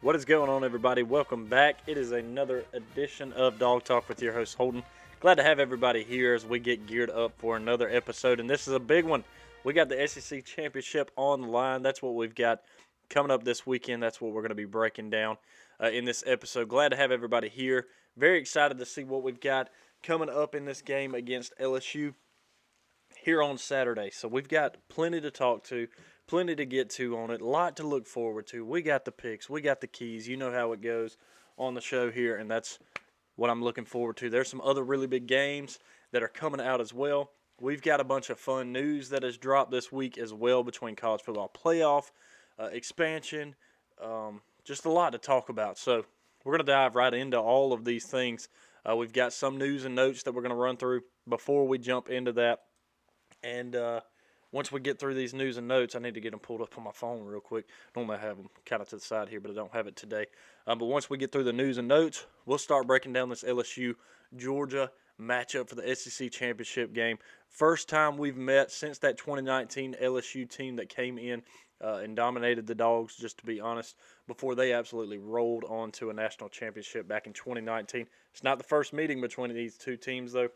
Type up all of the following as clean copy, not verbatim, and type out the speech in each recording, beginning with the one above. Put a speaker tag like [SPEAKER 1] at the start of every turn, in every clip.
[SPEAKER 1] What is going on, everybody? Welcome back. It is another edition of Dog Talk with your host, Holden. Glad to have everybody here as we get geared up for another episode, and this is a big one. We got the SEC Championship on the line. That's what we've got coming up this weekend. That's what we're going to be breaking down in this episode. Glad to have everybody here. Very excited to see what we've got coming up in this game against LSU here on Saturday. So we've got plenty to talk to, plenty to get to on it, a lot to look forward to. We got the picks, we got the keys. You know how it goes on the show here, and that's what I'm looking forward to. There's some other really big games that are coming out as well. We've got a bunch of fun news that has dropped this week as well between college football playoff, expansion, just a lot to talk about. So we're going to dive right into all of these things. We've got some news and notes that we're going to run through before we jump into that. And once we get through these news and notes, I need to get them pulled up on my phone real quick. Normally I have them kind of to the side here, but I don't have it today. But once we get through the news and notes, we'll start breaking down this LSU-Georgia matchup for the SEC Championship game. First time we've met since that 2019 LSU team that came in and dominated the Dawgs, just to be honest, before they absolutely rolled on to a national championship back in 2019. It's not the first meeting between these two teams, though.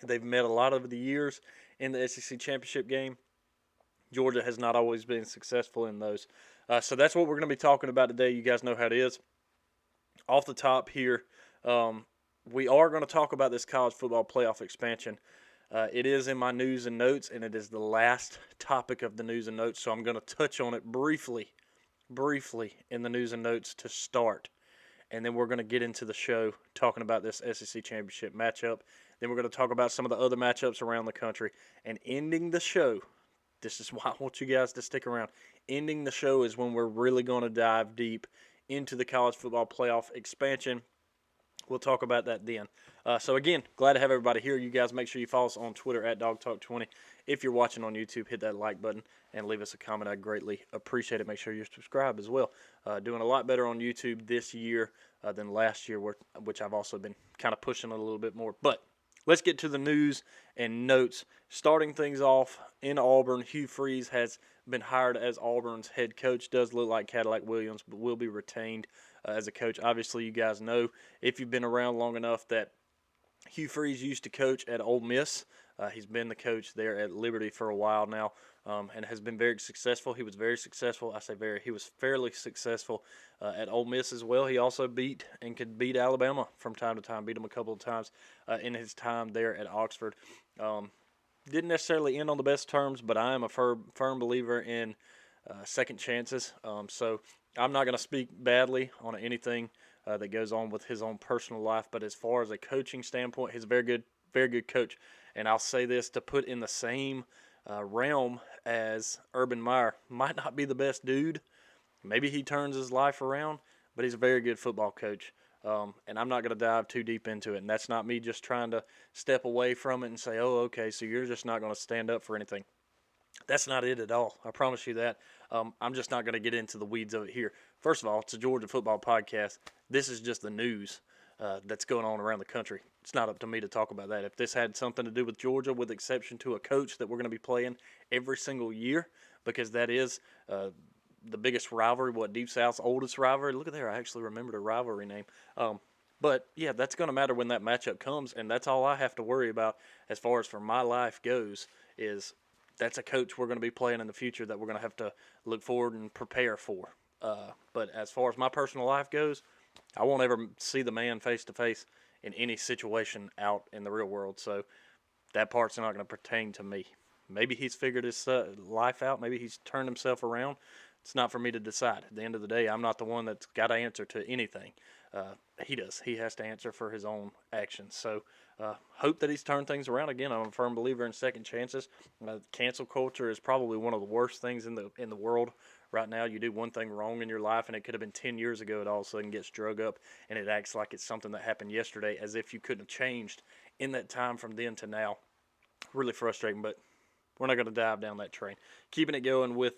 [SPEAKER 1] They've met a lot over the years in the SEC Championship game. Georgia has not always been successful in those. So that's what we're going to be talking about today. You guys know how it is. Off the top here, we are going to talk about this college football playoff expansion. It is in my news and notes, and it is the last topic of the news and notes, so I'm going to touch on it briefly in the news and notes to start. And then we're going to get into the show talking about this SEC Championship matchup. Then we're going to talk about some of the other matchups around the country. And ending the show, this is why I want you guys to stick around. Ending the show is when we're really going to dive deep into the college football playoff expansion. We'll talk about that then. So again, glad to have everybody here. You guys make sure you follow us on Twitter at DogTalk20. If you're watching on YouTube, hit that like button and leave us a comment. I'd greatly appreciate it. Make sure you subscribe as well. Doing a lot better on YouTube this year than last year, which I've also been kind of pushing a little bit more. But let's get to the news and notes. Starting things off in Auburn, Hugh Freeze has been hired as Auburn's head coach. Does look like Cadillac Williams, but will be retained as a coach. Obviously, you guys know, if you've been around long enough, that Hugh Freeze used to coach at Ole Miss. He's been the coach there at Liberty for a while now and has been very successful. He was very successful. I say very. He was fairly successful at Ole Miss as well. He also could beat Alabama from time to time, beat them a couple of times in his time there at Oxford. Didn't necessarily end on the best terms, but I am a firm believer in second chances. So I'm not going to speak badly on anything that goes on with his own personal life, but as far as a coaching standpoint, he's a very good coach. And I'll say this to put in the same realm as Urban Meyer. Might not be the best dude. Maybe he turns his life around, but he's a very good football coach. And I'm not going to dive too deep into it. And that's not me just trying to step away from it and say, oh, okay, so you're just not going to stand up for anything. That's not it at all. I promise you that. I'm just not going to get into the weeds of it here. First of all, it's a Georgia football podcast. This is just the news that's going on around the country. It's not up to me to talk about that. If this had something to do with Georgia, with exception to a coach that we're going to be playing every single year, because that is the biggest rivalry, Deep South's oldest rivalry. Look at there, I actually remembered a rivalry name. But, yeah, that's going to matter when that matchup comes, and that's all I have to worry about as far as for my life goes is that's a coach we're going to be playing in the future that we're going to have to look forward and prepare for. But as far as my personal life goes, I won't ever see the man face-to-face in any situation out in the real world. So that part's not going to pertain to me. Maybe he's figured his life out. Maybe he's turned himself around. It's not for me to decide. At the end of the day, I'm not the one that's got to answer to anything. He does. He has to answer for his own actions. So hope that he's turned things around. Again, I'm a firm believer in second chances. Cancel culture is probably one of the worst things in the world right now. You do one thing wrong in your life, and it could have been 10 years ago. It all of a sudden gets drug up, and it acts like it's something that happened yesterday, as if you couldn't have changed in that time from then to now. Really frustrating, but we're not going to dive down that train. Keeping it going with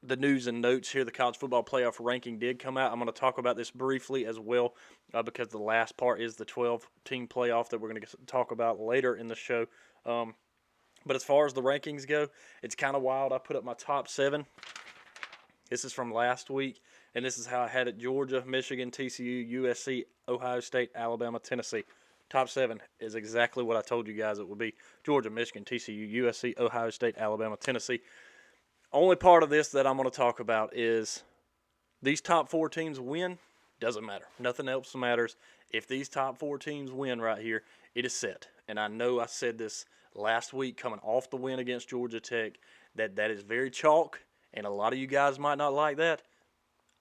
[SPEAKER 1] the news and notes here. The college football playoff ranking did come out. I'm going to talk about this briefly as well because the last part is the 12-team playoff that we're going to talk about later in the show. But as far as the rankings go, it's kind of wild. I put up my top 7. This is from last week. And this is how I had it: Georgia, Michigan, TCU, USC, Ohio State, Alabama, Tennessee. Top 7 is exactly what I told you guys it would be: Georgia, Michigan, TCU, USC, Ohio State, Alabama, Tennessee. Only part of this that I'm going to talk about is these top 4 teams win. Doesn't matter. Nothing else matters. If these top 4 teams win right here, it is set. And I know I said this last week coming off the win against Georgia Tech, that is very chalk, and a lot of you guys might not like that.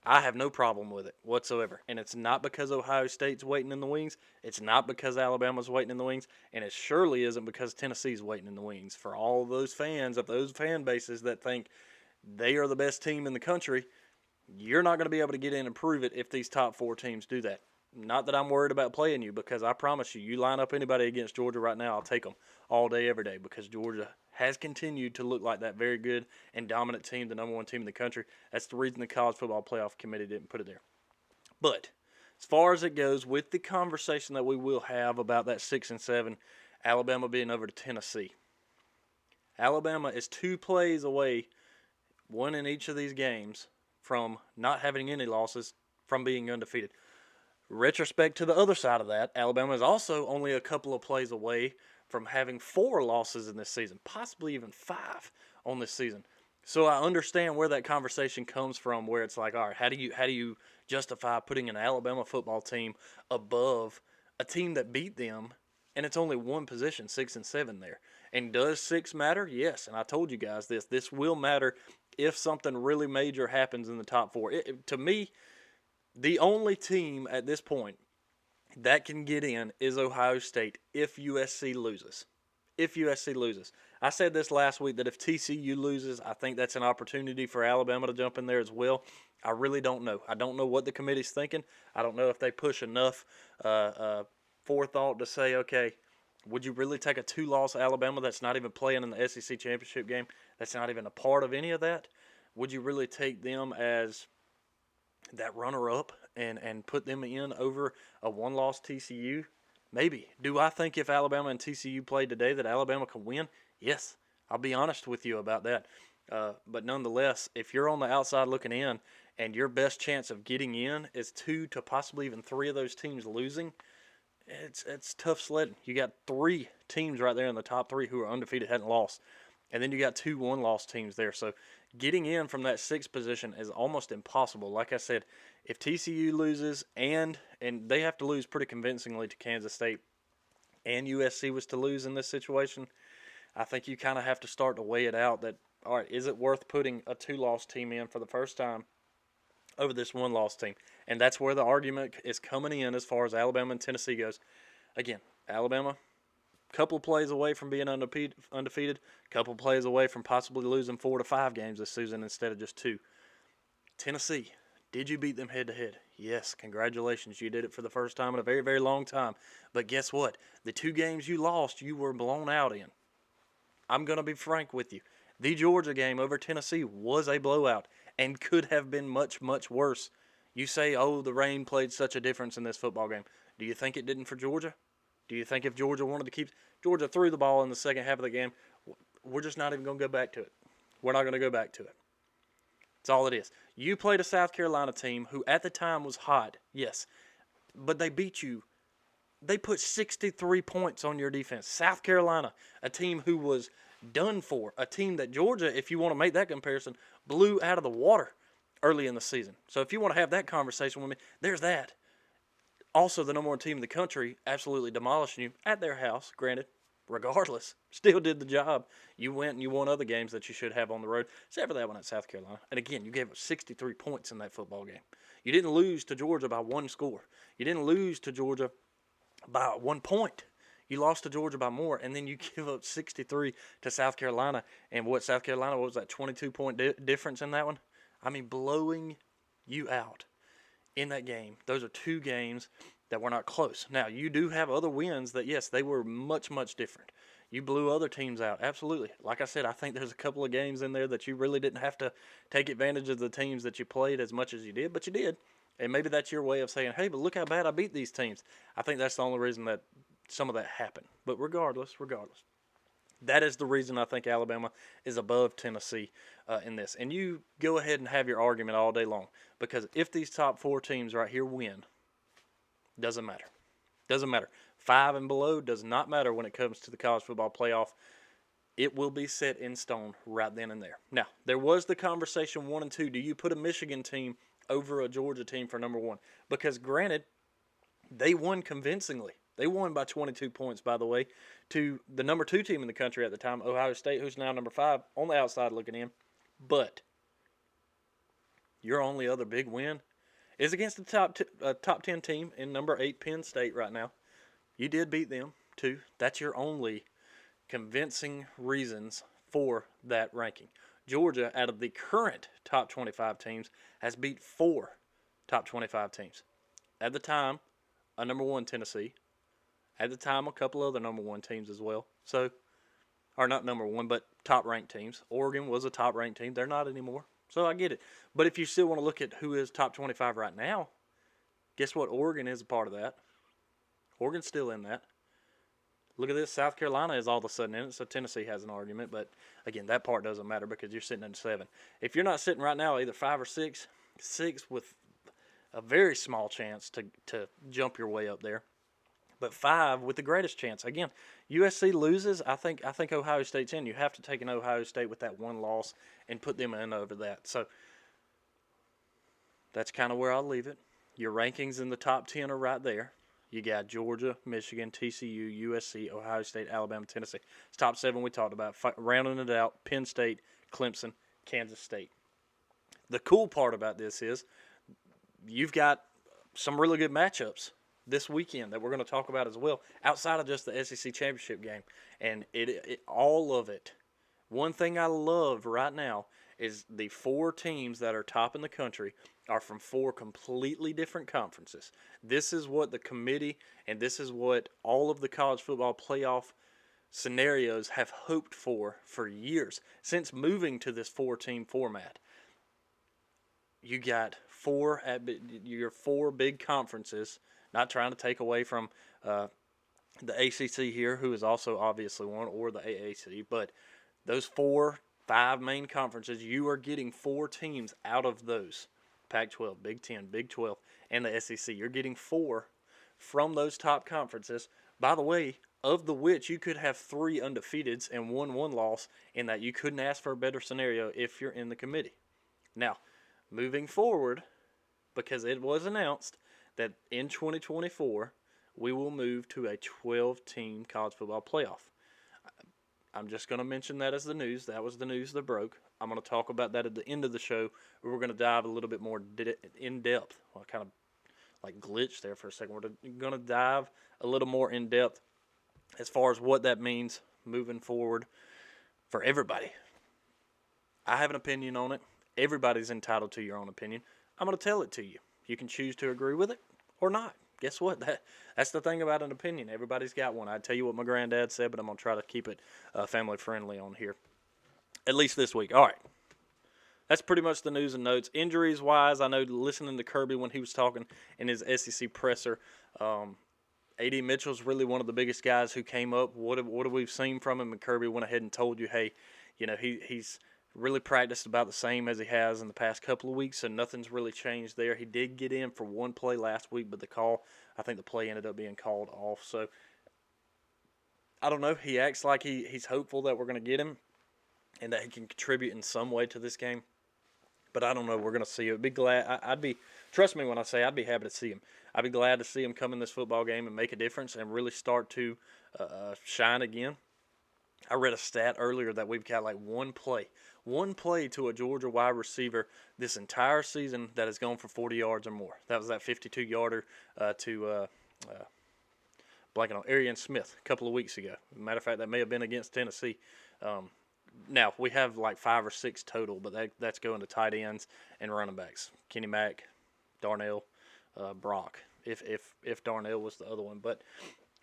[SPEAKER 1] I have no problem with it whatsoever. And it's not because Ohio State's waiting in the wings. It's not because Alabama's waiting in the wings. And it surely isn't because Tennessee's waiting in the wings. For all those fans of those fan bases that think they are the best team in the country, you're not going to be able to get in and prove it if these top 4 teams do that. Not that I'm worried about playing you, because I promise you line up anybody against Georgia right now, I'll take them all day, every day, because Georgia has continued to look like that very good and dominant team, the number 1 team in the country. That's the reason the College Football Playoff Committee didn't put it there. But as far as it goes with the conversation that we will have about that 6 and 7, Alabama being over to Tennessee. Alabama is 2 plays away, one in each of these games, from not having any losses, from being undefeated. Retrospect to the other side of that, Alabama is also only a couple of plays away from having 4 losses in this season, possibly even 5 on this season. So I understand where that conversation comes from, where it's like, all right, how do you justify putting an Alabama football team above a team that beat them, and it's only one position, 6 and 7 there. And does 6 matter? Yes, and I told you guys this. This will matter if something really major happens in the top 4. To me, the only team at this point that can get in is Ohio State if USC loses. If USC loses. I said this last week that if TCU loses, I think that's an opportunity for Alabama to jump in there as well. I really don't know. I don't know what the committee's thinking. I don't know if they push enough forethought to say, okay, would you really take a 2-loss Alabama that's not even playing in the SEC championship game, that's not even a part of any of that? Would you really take them as that runner-up and put them in over a 1-loss TCU? Maybe. Do I think if Alabama and TCU played today that Alabama can win? Yes. I'll be honest with you about that. But nonetheless, if you're on the outside looking in and your best chance of getting in is 2 to possibly even 3 of those teams losing, it's tough sledding. You got 3 teams right there in the top 3 who are undefeated, hadn't lost. And then you got 2 1-loss teams there. So getting in from that 6th position is almost impossible. Like I said, if TCU loses and they have to lose pretty convincingly to Kansas State, and USC was to lose in this situation, I think you kind of have to start to weigh it out that, all right, is it worth putting a 2-loss team in for the first time over this 1-loss team? And that's where the argument is coming in as far as Alabama and Tennessee goes. Again, Alabama, couple of plays away from being undefeated, couple of plays away from possibly losing 4 to 5 games this season instead of just 2. Tennessee, did you beat them head-to-head? Yes, congratulations. You did it for the first time in a very, very long time. But guess what? The 2 games you lost, you were blown out in. I'm going to be frank with you. The Georgia game over Tennessee was a blowout and could have been much, much worse. You say, oh, the rain played such a difference in this football game. Do you think it didn't for Georgia? Do you think if Georgia wanted to keep – Georgia threw the ball in the second half of the game, we're just not even going to go back to it. We're not going to go back to it. That's all it is. You played a South Carolina team who at the time was hot, yes, but they beat you. They put 63 points on your defense. South Carolina, a team who was done for, a team that Georgia, if you want to make that comparison, blew out of the water early in the season. So if you want to have that conversation with me, there's that. Also, the number 1 team in the country absolutely demolishing you at their house, granted, regardless, still did the job. You went and you won other games that you should have on the road, except for that one at South Carolina. And again, you gave up 63 points in that football game. You didn't lose to Georgia by 1 score. You didn't lose to Georgia by 1 point. You lost to Georgia by more, and then you give up 63 to South Carolina. And South Carolina, what was that, 22-point difference in that one? I mean, blowing you out in that game. Those are 2 games that were not close. Now, you do have other wins that, yes, they were much, much different. You blew other teams out, absolutely. Like I said, I think there's a couple of games in there that you really didn't have to take advantage of the teams that you played as much as you did, but you did. And maybe that's your way of saying, hey, but look how bad I beat these teams. I think that's the only reason that some of that happened. But regardless, That is the reason I think Alabama is above Tennessee in this. And you go ahead and have your argument all day long, because if these top 4 teams right here win, doesn't matter. Doesn't matter. 5 and below does not matter when it comes to the college football playoff. It will be set in stone right then and there. Now, there was the conversation 1 and 2. Do you put a Michigan team over a Georgia team for number 1? Because granted, they won convincingly. They won by 22 points, by the way, to the number 2 team in the country at the time, Ohio State, who's now number 5 on the outside looking in. But your only other big win is against the top 10 team in number 8 Penn State right now. You did beat them, too. That's your only convincing reasons for that ranking. Georgia, out of the current top 25 teams, has beat 4 top 25 teams. At the time, a number 1 Tennessee. At the time, a couple other number 1 teams as well. So, or not number 1, but top-ranked teams. Oregon was a top-ranked team. They're not anymore. So I get it. But if you still want to look at who is top 25 right now, guess what? Oregon is a part of that. Oregon's still in that. Look at this. South Carolina is all of a sudden in it, so Tennessee has an argument. But, again, that part doesn't matter because you're sitting at 7. If you're not sitting right now either 5 or 6, 6 with a very small chance to jump your way up there. But 5 with the greatest chance. Again, USC loses. I think Ohio State's in. You have to take an Ohio State with that 1 loss and put them in over that. So that's kind of where I'll leave it. Your rankings in the top 10 are right there. You got Georgia, Michigan, TCU, USC, Ohio State, Alabama, Tennessee. It's top 7 we talked about. Rounding it out, Penn State, Clemson, Kansas State. The cool part about this is you've got some really good matchups this weekend that we're going to talk about as well, outside of just the SEC championship game. And all of it. One thing I love right now is the 4 teams that are top in the country are from 4 completely different conferences. This is what the committee and this is what all of the college football playoff scenarios have hoped for years, since moving to this 4-team format. You got your 4 big conferences. Not trying to take away from the ACC here, who is also obviously one, or the AAC, but those 5 main conferences, you are getting 4 teams out of those. Pac-12, Big 10, Big 12, and the SEC. You're getting 4 from those top conferences. By the way, of the which you could have 3 undefeateds and 1 loss, in that you couldn't ask for a better scenario if you're in the committee. Now, moving forward, because it was announced that in 2024, we will move to a 12-team college football playoff. I'm just going to mention that as the news. That was the news that broke. I'm going to talk about that at the end of the show, where we're going to dive a little bit more in depth. Well, I kind of like glitched there for a second. We're going to dive a little more in depth as far as what that means moving forward for everybody. I have an opinion on it. Everybody's entitled to your own opinion. I'm going to tell it to you. You can choose to agree with it or not. Guess what? That's the thing about an opinion. Everybody's got one. I'd tell you what my granddad said, but I'm going to try to keep it family-friendly on here, at least this week. All right. That's pretty much the news and notes. Injuries-wise, I know listening to Kirby when he was talking in his SEC presser, A.D. Mitchell's really one of the biggest guys who came up. What have we seen from him? And Kirby went ahead and told you, hey, he's really practiced about the same as he has in the past couple of weeks, so nothing's really changed there. He did get in for 1 play last week, but I think the play ended up being called off. So, I don't know. He acts like he's hopeful that we're going to get him and that he can contribute in some way to this game. But I don't know. We're going to see it. Trust me when I say I'd be happy to see him. I'd be glad to see him come in this football game and make a difference and really start to shine again. I read a stat earlier that we've got like one play to a Georgia wide receiver this entire season that has gone for 40 yards or more. That was that 52-yarder to blanking on Arian Smith a couple of weeks ago. Matter of fact, that may have been against Tennessee. Now, we have like 5 or 6 total, but that's going to tight ends and running backs. Kenny Mack, Darnell, Brock, if Darnell was the other one. But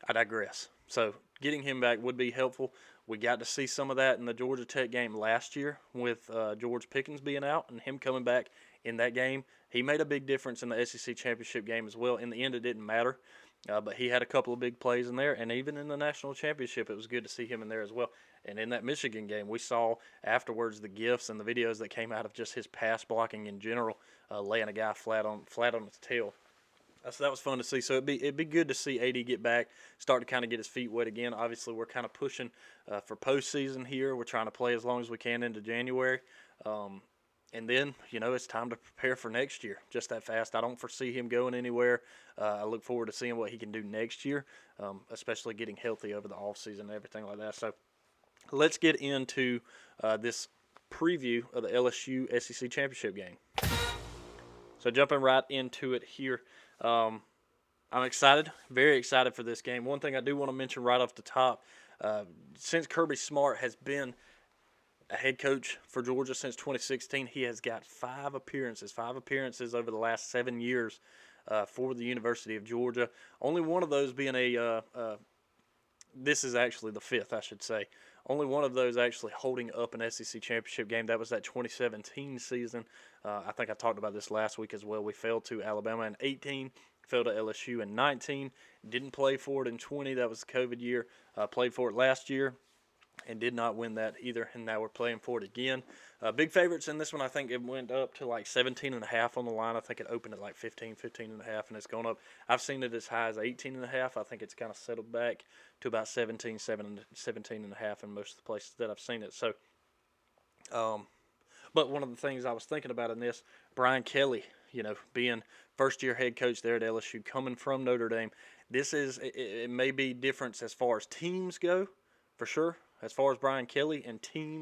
[SPEAKER 1] I digress. So getting him back would be helpful. We got to see some of that in the Georgia Tech game last year with George Pickens being out and him coming back in that game. He made a big difference in the SEC championship game as well. In the end, it didn't matter. But he had a couple of big plays in there, and even in the national championship, it was good to see him in there as well. And in that Michigan game, we saw afterwards the gifs and the videos that came out of just his pass blocking in general, laying a guy flat on his tail. So that was fun to see. So it'd be good to see AD get back, start to kind of get his feet wet again. Obviously, we're kind of pushing for postseason here. We're trying to play as long as we can into January. And then, it's time to prepare for next year just that fast. I don't foresee him going anywhere. I look forward to seeing what he can do next year, especially getting healthy over the offseason and everything like that. So let's get into this preview of the LSU SEC Championship game. So jumping right into it here, I'm excited, very excited for this game. One thing I do want to mention right off the top, since Kirby Smart has been a head coach for Georgia since 2016, he has got five appearances over the last 7 years for the University of Georgia. Only one of those being this is actually the fifth, I should say. Only one of those actually holding up an SEC championship game. That was that 2017 season. I think I talked about this last week as well. We fell to Alabama in 18, fell to LSU in 19, didn't play for it in 20. That was the COVID year. Played for it last year and did not win that either, and now we're playing for it again. Big favorites in this one. I think it went up to like 17.5 on the line. I think it opened at like 15.5, and it's gone up. I've seen it as high as 18.5. I think it's kind of settled back to about 17.5 in most of the places that I've seen it. So, but one of the things I was thinking about in this, Brian Kelly, being first-year head coach there at LSU, coming from Notre Dame, it may be difference as far as teams go, for sure, as far as Brian Kelly and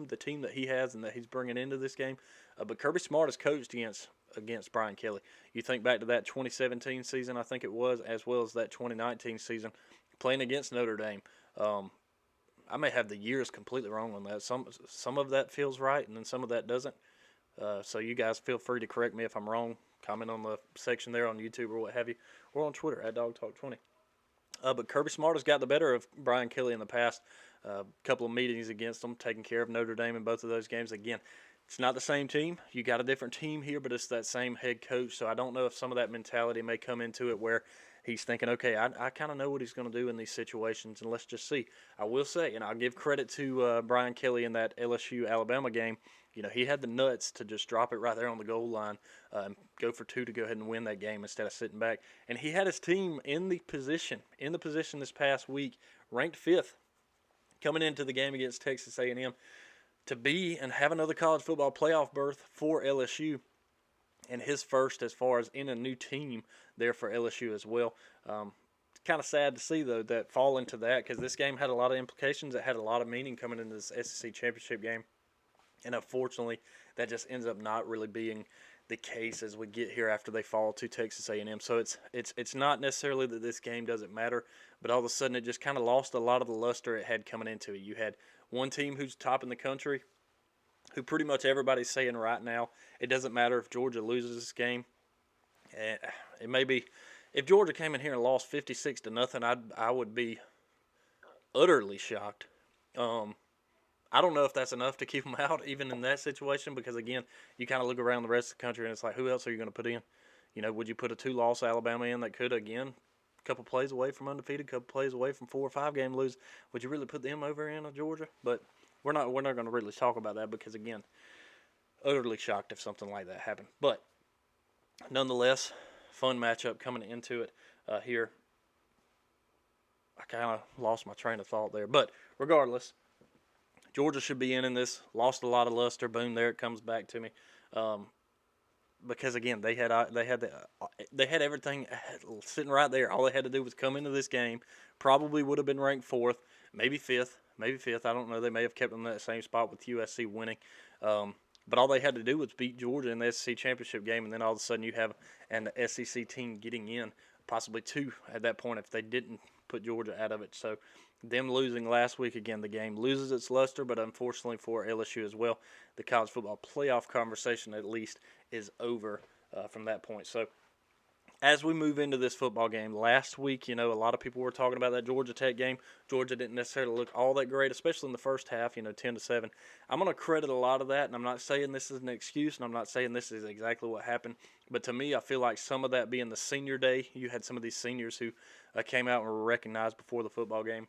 [SPEAKER 1] the team that he has and that he's bringing into this game. But Kirby Smart has coached against Brian Kelly. You think back to that 2017 season, I think it was, as well as that 2019 season, playing against Notre Dame. I may have the years completely wrong on that. Some of that feels right, and then some of that doesn't. So you guys feel free to correct me if I'm wrong. Comment on the section there on YouTube or what have you, or on Twitter at DogTalk20. But Kirby Smart has got the better of Brian Kelly in the past. A couple of meetings against them, taking care of Notre Dame in both of those games. Again, it's not the same team. You got a different team here, but it's that same head coach. So I don't know if some of that mentality may come into it where he's thinking, okay, I kind of know what he's going to do in these situations, and let's just see. I will say, and I'll give credit to Brian Kelly in that LSU-Alabama game. He had the nuts to just drop it right there on the goal line and go for two to go ahead and win that game instead of sitting back. And he had his team in the position this past week, ranked 5th, coming into the game against Texas A&M to be and have another college football playoff berth for LSU, and his first as far as in a new team there for LSU as well. It's kind of sad to see, though, that fall into that, because this game had a lot of implications. It had a lot of meaning coming into this SEC championship game. And unfortunately, that just ends up not really being the case as we get here after they fall to Texas A&M. So it's not necessarily that this game doesn't matter, but all of a sudden it just kind of lost a lot of the luster it had coming into it. You had one team who's top in the country, who pretty much everybody's saying right now, it doesn't matter if Georgia loses this game. It may be, if Georgia came in here and lost 56-0, I would be utterly shocked. I don't know if that's enough to keep them out, even in that situation, because, again, you kind of look around the rest of the country, and it's like, who else are you going to put in? Would you put a 2-loss Alabama in that could, again, a couple plays away from undefeated, a couple plays away from 4 or 5 game lose? Would you really put them over in Georgia? But we're not going to really talk about that because, again, utterly shocked if something like that happened. But nonetheless, fun matchup coming into it here. I kind of lost my train of thought there. But regardless, Georgia should be in this. Lost a lot of luster. Boom, there it comes back to me. Because again, they had everything sitting right there. All they had to do was come into this game. Probably would have been ranked 4th, maybe 5th. I don't know. They may have kept them in that same spot with USC winning. But all they had to do was beat Georgia in the SEC championship game, and then all of a sudden you have an SEC team getting in, possibly 2 at that point if they didn't put Georgia out of it. So them losing last week, again, the game loses its luster, but unfortunately for LSU as well, the college football playoff conversation at least is over from that point. So as we move into this football game, last week, a lot of people were talking about that Georgia Tech game. Georgia didn't necessarily look all that great, especially in the first half, 10-7. I'm going to credit a lot of that, and I'm not saying this is an excuse, and I'm not saying this is exactly what happened. But to me, I feel like some of that being the senior day, you had some of these seniors who came out and were recognized before the football game.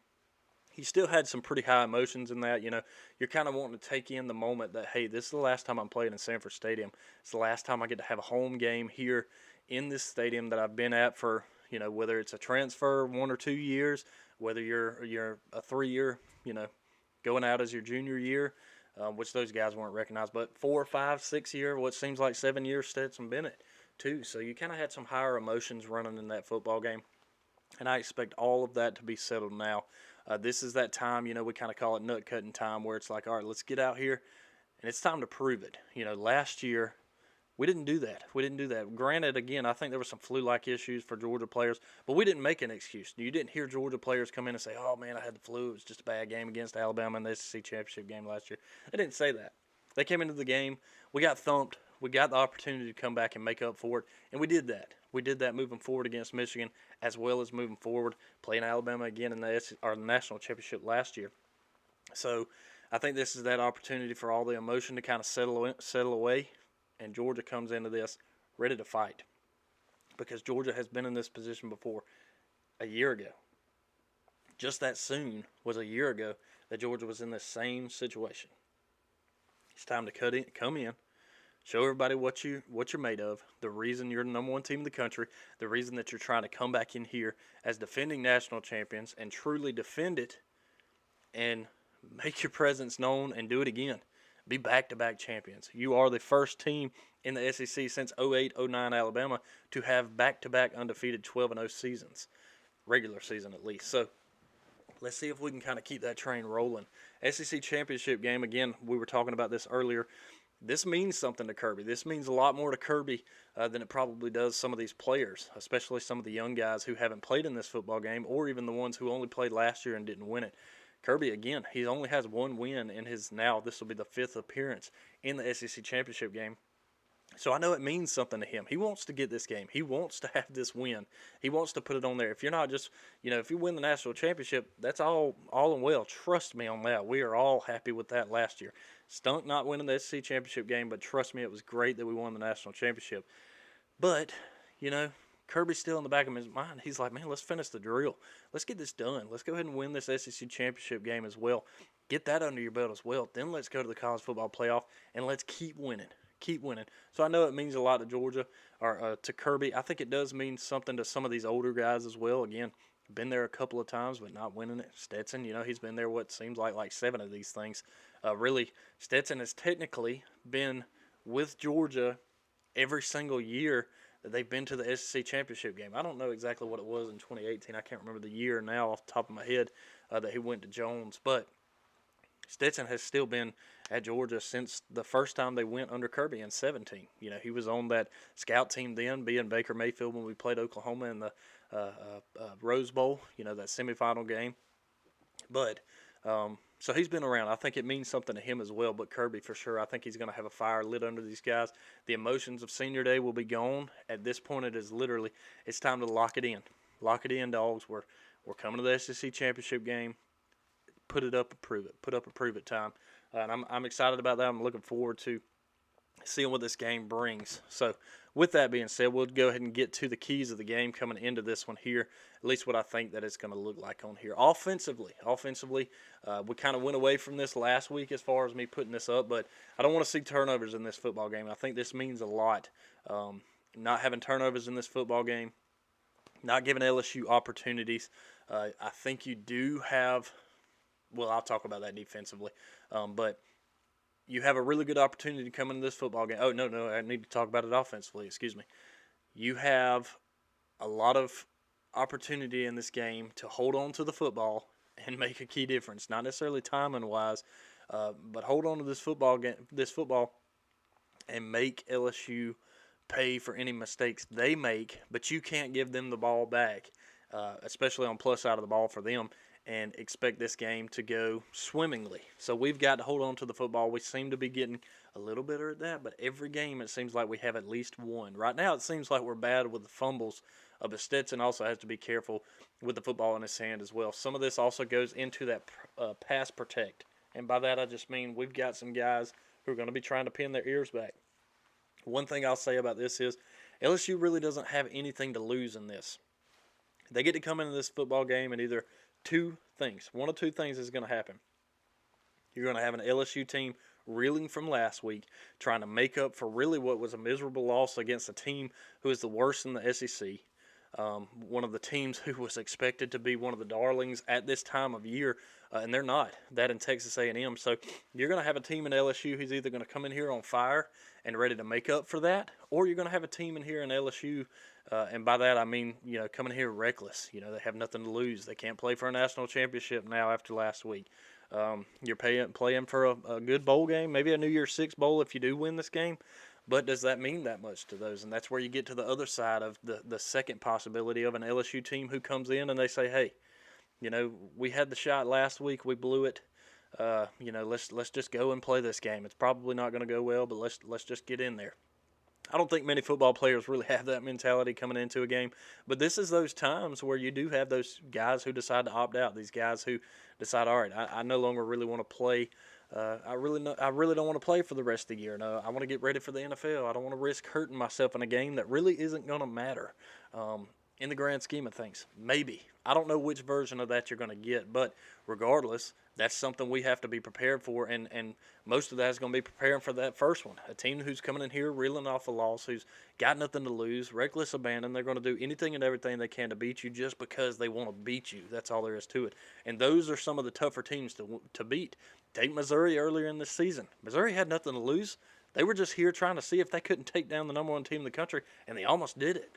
[SPEAKER 1] He still had some pretty high emotions in that. You're kind of wanting to take in the moment that, hey, this is the last time I'm playing in Sanford Stadium. It's the last time I get to have a home game here in this stadium that I've been at for, whether it's a transfer 1 or 2 years, whether you're a 3-year, going out as your junior year, which those guys weren't recognized, but 4, 5, 6 year, what seems like 7 years, Stetson Bennett too. So you kind of had some higher emotions running in that football game. And I expect all of that to be settled now. This is that time, we kind of call it nut cutting time, where it's like, all right, let's get out here, and it's time to prove it. Last year, we didn't do that. Granted, again, I think there were some flu-like issues for Georgia players, but we didn't make an excuse. You didn't hear Georgia players come in and say, oh, man, I had the flu. It was just a bad game against Alabama in the SEC championship game last year. They didn't say that. They came into the game. We got thumped. We got the opportunity to come back and make up for it, and we did that. We did that moving forward against Michigan, as well as moving forward playing Alabama again in the national championship last year. So I think this is that opportunity for all the emotion to kind of settle away, and Georgia comes into this ready to fight, because Georgia has been in this position before a year ago. Just that soon was a year ago that Georgia was in the same situation. It's time to come in, show everybody what you're made of, the reason you're the number 1 team in the country, the reason that you're trying to come back in here as defending national champions and truly defend it and make your presence known and do it again. Be back-to-back champions. You are the first team in the SEC since 08-09 Alabama to have back-to-back undefeated 12-0 seasons, regular season at least. So let's see if we can kind of keep that train rolling. SEC championship game, again, we were talking about this earlier. This means something to Kirby. This means a lot more to Kirby than it probably does some of these players, especially some of the young guys who haven't played in this football game, or even the ones who only played last year and didn't win it. Kirby, again, he only has 1 win in this will be the 5th appearance in the SEC championship game. So I know it means something to him. He wants to get this game. He wants to have this win. He wants to put it on there. If you're not just, if you win the national championship, that's all and well. Trust me on that. We are all happy with that last year. Stunk not winning the SEC championship game, but trust me, it was great that we won the national championship. But, Kirby's still in the back of his mind. He's like, man, let's finish the drill. Let's get this done. Let's go ahead and win this SEC championship game as well. Get that under your belt as well. Then let's go to the college football playoff, and let's keep winning. Keep winning. So I know it means a lot to Georgia, or to Kirby. I think it does mean something to some of these older guys as well. Again, been there a couple of times, but not winning it. Stetson, he's been there what seems like 7 of these things. Really, Stetson has technically been with Georgia every single year that they've been to the SEC championship game. I don't know exactly what it was in 2018. I can't remember the year now off the top of my head that he went to Jones, but Stetson has still been at Georgia since the first time they went under Kirby in 2017. He was on that scout team then, being Baker Mayfield when we played Oklahoma in the Rose Bowl, that semifinal game. But so he's been around. I think it means something to him as well, but Kirby for sure. I think he's going to have a fire lit under these guys. The emotions of senior day will be gone. At this point, it's time to lock it in. Lock it in, Dogs. We're coming to the SEC championship game. Put it up and prove it. Put up and prove it time. And I'm excited about that. I'm looking forward to seeing what this game brings. So with that being said, we'll go ahead and get to the keys of the game coming into this one here, at least what I think that it's going to look like on here. Offensively, we kind of went away from this last week as far as me putting this up, but I don't want to see turnovers in this football game. I think this means a lot. Not having turnovers in this football game, not giving LSU opportunities. I think you do have – well, I'll talk about that defensively, but you have a really good opportunity to come into this football game. Oh, no, I need to talk about it offensively. Excuse me. You have a lot of opportunity in this game to hold on to the football and make a key difference. Not necessarily timing-wise, but hold on to this football, and make LSU pay for any mistakes they make, but you can't give them the ball back, especially on plus side of the ball for them. and expect this game to go swimmingly. So we've got to hold on to the football. We seem to be getting a little better at that, but every game it seems like we have at least one. Right now it seems like we're bad with the fumbles, but Stetson also has to be careful with the football in his hand as well. Some of this also goes into that pass protect, and by that I just mean we've got some guys who are going to be trying to pin their ears back. One thing I'll say about this is LSU really doesn't have anything to lose in this. They get to come into this football game and either two things, one of two things is going to happen. You're going to have an LSU team reeling from last week, trying to make up for really what was a miserable loss against a team who is the worst in the SEC. One of the teams who was expected to be one of the darlings at this time of year, and they're not. That in Texas A&M. So you're going to have a team in LSU who's either going to come in here on fire and ready to make up for that, or you're going to have a team in here in LSU, and by that I mean, coming here reckless. They have nothing to lose. They can't play for a national championship now after last week. You're playing for a good bowl game, maybe a New Year's Six bowl if you do win this game. But does that mean that much to those? And that's where you get to the other side of the second possibility of an LSU team who comes in and they say, hey, we had the shot last week, we blew it. Let's just go and play this game. It's probably not going to go well, but let's just get in there. I don't think many football players really have that mentality coming into a game, but this is those times where you do have those guys who decide to opt out. These guys who decide, all right, I no longer really want to play. I really don't want to play for the rest of the year. No, I want to get ready for the NFL. I don't want to risk hurting myself in a game that really isn't going to matter in the grand scheme of things. Maybe. I don't know which version of that you're going to get, but regardless, that's something we have to be prepared for, and most of that is going to be preparing for that first one. A team who's coming in here reeling off a loss, who's got nothing to lose, reckless abandon. They're going to do anything and everything they can to beat you just because they want to beat you. That's all there is to it. And those are some of the tougher teams to beat. Take Missouri earlier in this season. Missouri had nothing to lose. They were just here trying to see if they couldn't take down the number one team in the country, and they almost did it.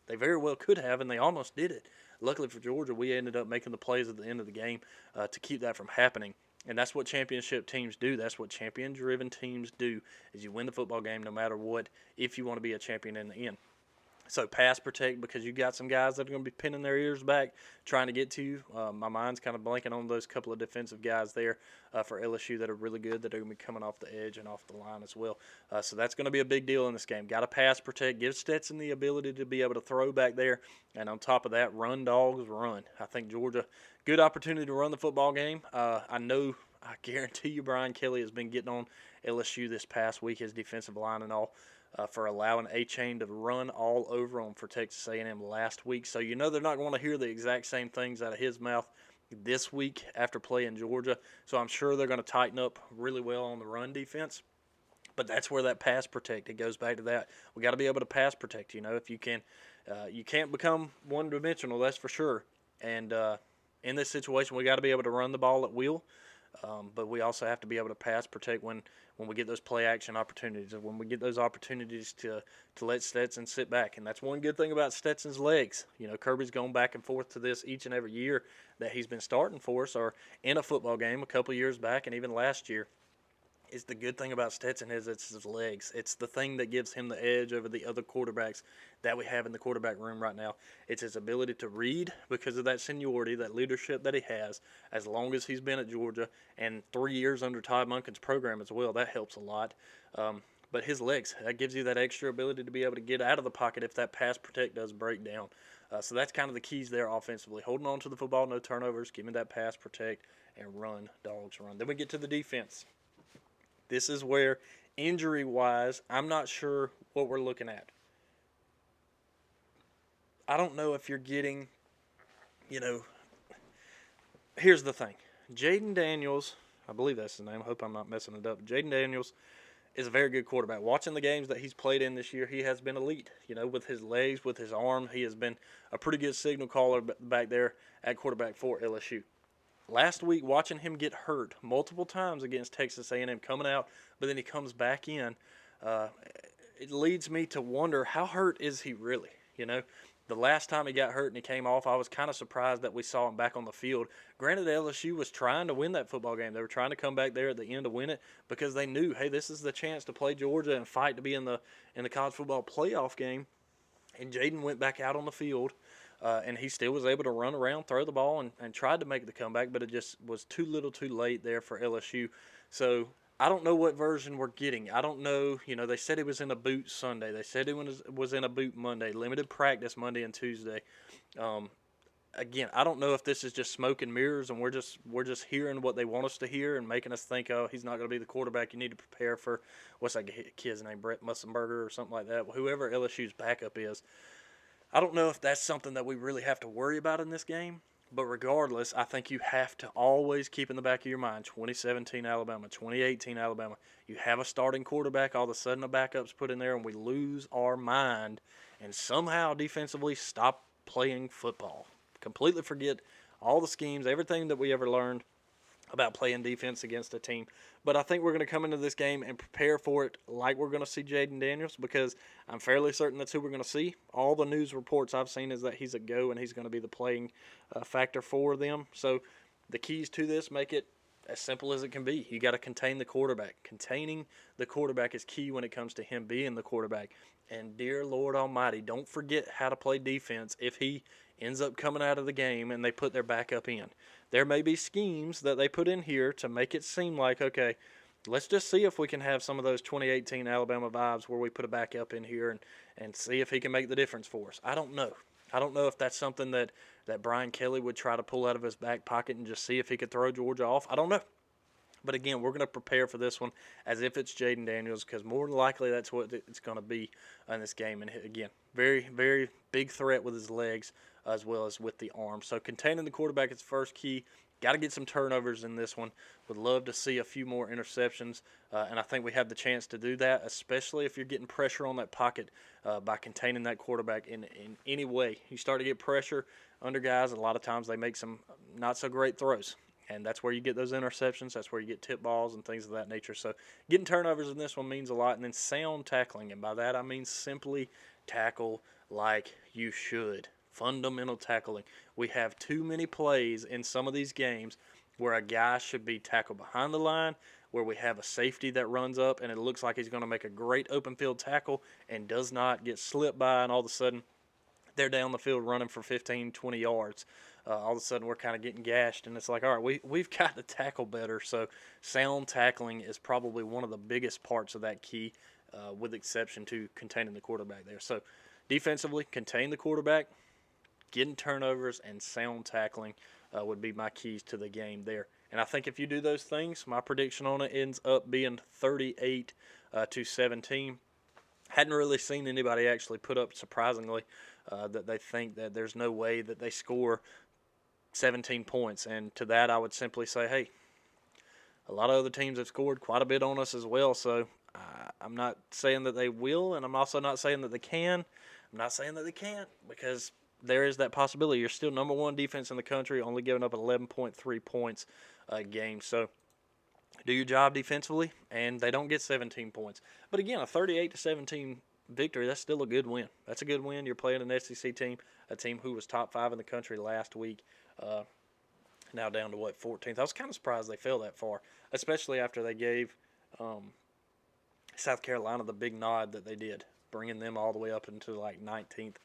[SPEAKER 1] They very well could have, and they almost did it. Luckily for Georgia, we ended up making the plays at the end of the game to keep that from happening. And that's what championship teams do. That's what champion-driven teams do, is you win the football game no matter what, if you want to be a champion in the end. So pass protect, because you got some guys that are going to be pinning their ears back, trying to get to you. My mind's kind of blanking on those couple of defensive guys there for LSU that are really good, that are going to be coming off the edge and off the line as well. So that's going to be a big deal in this game. Got to pass protect, give Stetson the ability to be able to throw back there, and on top of that, run, Dawgs, run. I think Georgia, good opportunity to run the football game. I guarantee you Brian Kelly has been getting on LSU this past week, his defensive line and all. For allowing A-Chain to run all over them for Texas A&M last week. So they're not going to hear the exact same things out of his mouth this week after playing Georgia. So I'm sure they're going to tighten up really well on the run defense. But that's where that pass protect, it goes back to that. We got to be able to pass protect. If you can, you can't become one-dimensional, that's for sure. And in this situation, we got to be able to run the ball at will. But we also have to be able to pass protect when we get those play action opportunities, or when we get those opportunities to let Stetson sit back. And that's one good thing about Stetson's legs. Kirby's gone back and forth to this each and every year that he's been starting for us, or in a football game a couple of years back and even last year. Is the good thing about Stetson is it's his legs. It's the thing that gives him the edge over the other quarterbacks that we have in the quarterback room right now. It's his ability to read because of that seniority, that leadership that he has, as long as he's been at Georgia, and 3 years under Todd Monken's program as well. That helps a lot. But his legs, that gives you that extra ability to be able to get out of the pocket if that pass protect does break down. So that's kind of the keys there offensively. Holding on to the football, no turnovers, giving that pass protect, and run, Dawgs, run. Then we get to the defense. This is where, injury-wise, I'm not sure what we're looking at. I don't know if you're getting, here's the thing. Jaden Daniels, I believe that's his name. I hope I'm not messing it up. Jaden Daniels is a very good quarterback. Watching the games that he's played in this year, he has been elite. With his legs, with his arm, he has been a pretty good signal caller back there at quarterback for LSU. Last week, watching him get hurt multiple times against Texas A&M, coming out, but then he comes back in, it leads me to wonder, how hurt is he really? The last time he got hurt and he came off, I was kind of surprised that we saw him back on the field. Granted, LSU was trying to win that football game. They were trying to come back there at the end to win it because they knew, hey, this is the chance to play Georgia and fight to be in the college football playoff game. And Jaden went back out on the field. and he still was able to run around, throw the ball, and tried to make the comeback, but it just was too little too late there for LSU. So I don't know what version we're getting. I don't know. They said he was in a boot Sunday. They said he was in a boot Monday. Limited practice Monday and Tuesday. Um, Again, I don't know if this is just smoke and mirrors, and we're just hearing what they want us to hear and making us think, oh, he's not going to be the quarterback. You need to prepare for what's that kid's name, Brett Mussenberger or something like that. Whoever LSU's backup is. I don't know if that's something that we really have to worry about in this game. But regardless, I think you have to always keep in the back of your mind 2017 Alabama, 2018 Alabama. You have a starting quarterback, all of a sudden a backup's put in there, and we lose our mind and somehow defensively stop playing football. Completely forget all the schemes, everything that we ever learned about playing defense against a team. But I think we're going to come into this game and prepare for it like we're going to see Jaden Daniels, because I'm fairly certain that's who we're going to see. All the news reports I've seen is that he's a go and he's going to be the playing factor for them. So the keys to this make it as simple as it can be. You got to contain the quarterback. Containing the quarterback is key when it comes to him being the quarterback. And dear Lord Almighty, don't forget how to play defense if he ends up coming out of the game and they put their backup in. There may be schemes that they put in here to make it seem like, okay, let's just see if we can have some of those 2018 Alabama vibes where we put a backup in here and see if he can make the difference for us. I don't know. I don't know if that's something that Brian Kelly would try to pull out of his back pocket and just see if he could throw Georgia off. I don't know. But again, we're going to prepare for this one as if it's Jaden Daniels, because more than likely that's what it's going to be in this game. And again, very, very big threat with his legs as well as with the arm. So containing the quarterback is first key. Got to get some turnovers in this one. Would love to see a few more interceptions, and I think we have the chance to do that, especially if you're getting pressure on that pocket by containing that quarterback in any way. You start to get pressure under guys, and a lot of times they make some not so great throws. And that's where you get those interceptions. That's where you get tip balls and things of that nature. So getting turnovers in this one means a lot. And then sound tackling. And by that I mean simply tackle like you should. Fundamental tackling. We have too many plays in some of these games where a guy should be tackled behind the line, where we have a safety that runs up and it looks like he's going to make a great open field tackle and does not, get slipped by, and all of a sudden they're down the field running for 15, 20 yards. All of a sudden we're kind of getting gashed, and it's like, all right, we've got to tackle better. So sound tackling is probably one of the biggest parts of that key, with exception to containing the quarterback there. So defensively, contain the quarterback, getting turnovers, and sound tackling would be my keys to the game there. And I think if you do those things, my prediction on it ends up being 38-17. Hadn't really seen anybody actually put up, surprisingly, that they think that there's no way that they score 17 points. And to that, I would simply say, hey, a lot of other teams have scored quite a bit on us as well. So I'm not saying that they will, and I'm also not saying that they can. I'm not saying that they can't, because there is that possibility. You're still number one defense in the country, only giving up 11.3 points a game. So do your job defensively, and they don't get 17 points. But again, a 38-17 victory, that's still a good win. That's a good win. You're playing an SEC team, a team who was top 5 in the country last week, now down to, 14th. I was kind of surprised they fell that far, especially after they gave South Carolina the big nod that they did, bringing them all the way up into 19th,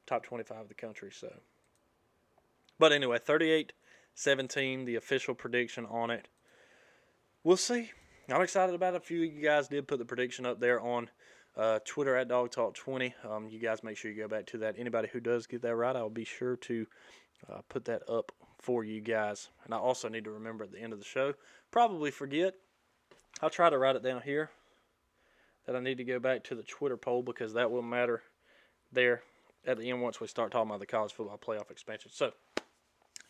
[SPEAKER 1] top 25 of the country. So, but anyway, 38-17, the official prediction on it. We'll see. I'm excited about it. A few of you guys did put the prediction up there on Twitter at DogTalk20. You guys make sure you go back to that. Anybody who does get that right, I'll be sure to put that up for you guys. And I also need to remember at the end of the show, probably forget, I'll try to write it down here, that I need to go back to the Twitter poll, because that will matter there at the end once we start talking about the college football playoff expansion. So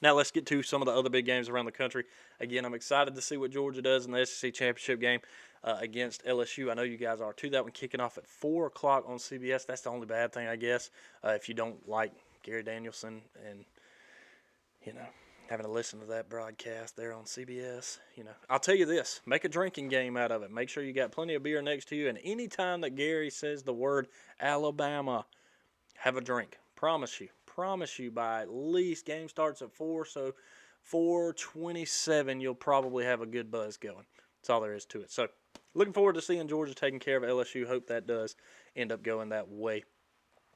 [SPEAKER 1] now let's get to some of the other big games around the country. Again, I'm excited to see what Georgia does in the SEC championship game against LSU. I know you guys are too. That one kicking off at 4 o'clock on CBS. That's the only bad thing, I guess, if you don't like Gary Danielson and, having to listen to that broadcast there on CBS. I'll tell you this, make a drinking game out of it. Make sure you got plenty of beer next to you, and any time that Gary says the word Alabama, have a drink. Promise you by at least, game starts at 4, so 4:27 you'll probably have a good buzz going. That's all there is to it. So looking forward to seeing Georgia taking care of LSU. Hope that does end up going that way.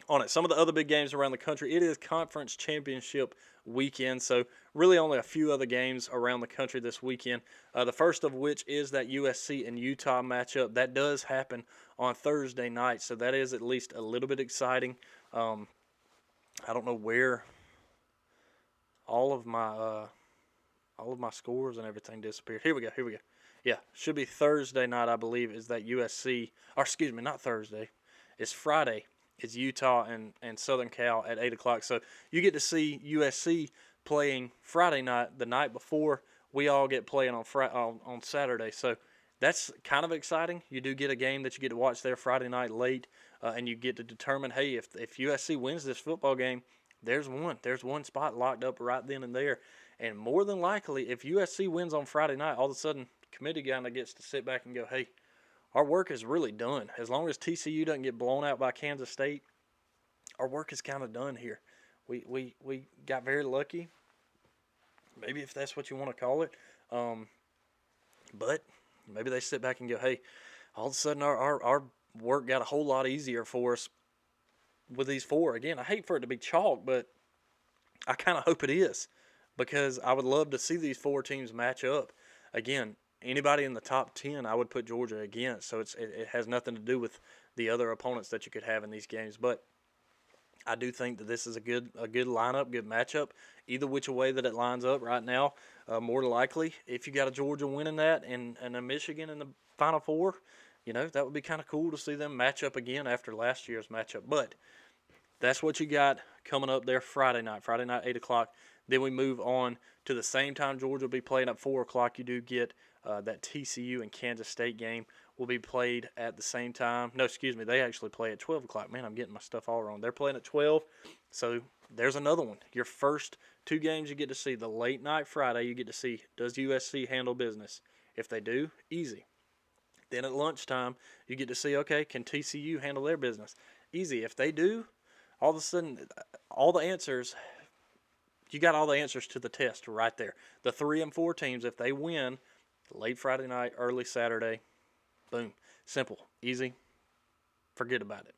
[SPEAKER 1] on it. Some of the other big games around the country, it is conference championship weekend, so really only a few other games around the country this weekend. The first of which is that USC and Utah matchup. That does happen on Thursday night, so that is at least a little bit exciting. I don't know where all of my scores and everything disappeared. Here we go. Yeah, should be Thursday night, I believe, is that USC, or excuse me, not Thursday. It's Friday. It's Utah and Southern Cal at 8 o'clock. So you get to see USC playing Friday night, the night before we all get playing on Saturday. So that's kind of exciting. You do get a game that you get to watch there Friday night late, and you get to determine, hey, if USC wins this football game, there's one spot locked up right then and there. And more than likely, if USC wins on Friday night, all of a sudden, committee kind of gets to sit back and go, hey, our work is really done. As long as TCU doesn't get blown out by Kansas State, our work is kind of done here. We got very lucky, maybe if that's what you want to call it. But maybe they sit back and go, hey, all of a sudden our work got a whole lot easier for us with these four. Again, I hate for it to be chalk, but I kind of hope it is, because I would love to see these four teams match up. Again, anybody in the top 10, I would put Georgia against. So it has nothing to do with the other opponents that you could have in these games. But I do think that this is a good lineup, good matchup. Either which way that it lines up right now, more likely, if you got a Georgia winning that and a Michigan in the Final Four, that would be kind of cool to see them match up again after last year's matchup. But that's what you got coming up there Friday night, 8 o'clock. Then we move on to the same time Georgia will be playing at 4 o'clock. You do get that TCU and Kansas State game will be played at the same time. No, excuse me, they actually play at 12 o'clock. Man, I'm getting my stuff all wrong. They're playing at 12, so there's another one. Your first two games you get to see. The late night Friday, you get to see, does USC handle business? If they do, easy. Then at lunchtime, you get to see, okay, can TCU handle their business? Easy. If they do, all of a sudden, you got all the answers to the test right there. The 3 and 4 teams, if they win late Friday night, early Saturday, boom, simple, easy, forget about it.